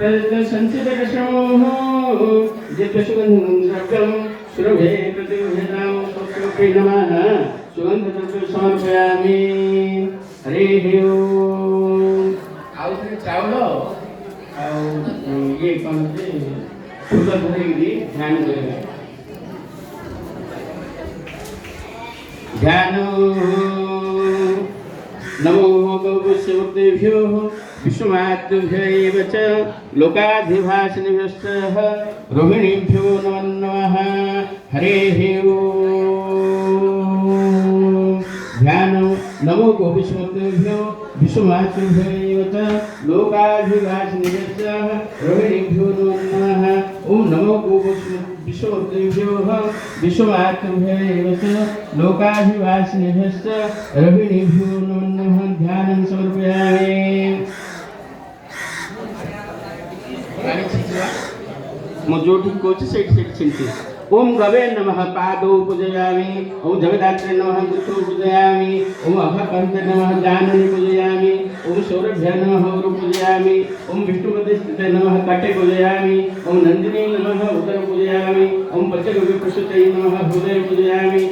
संचितकशमोः जित्वसुगन्धं सुरभे प्रतिभेदां स्वस्योपि नमः सुगन्धद्रव्यं समर्पयामि हरिः ओम् आउथरे चावल ये कौन से फूल धरेगी ध्यान करेगा ध्यान नमो गौवस्यवृत्तेभ्यो विश्वमातृभ्यैव च लोकाधिभासिनिभ्यश्च रोहिणीभ्यो नमो नमः हरिः ओम् ध्यान नमो गोविष्मतेभ्यो विश्वमातृभ्यैव च लोकाधिभासिनिभ्यश्च रोहिणीभ्यो नमो नमः ओम नमो विश्वमतेभ्यो विश्वमातृभ्यैव च लोकाधिभासिनिभ्यश्च रोहिणीभ्यो नमो नमः ध्यानं समर्पयामि मो जो ठीक कोची सेट छिंती ओम गवे नमः पादौ पूजयामि ओम जगदात्रे नमः गुरुतो पूजयामि ओम अभकंते नमः जाननी पूजयामि ओम सौरभ्य नमः उरु पूजयामि ओम विष्णुपदे स्थिते नमः कटे पूजयामि ओम नंदिनी नमः उदर पूजयामि ओम पंचगव्य प्रसूते नमः हृदय पूजयामि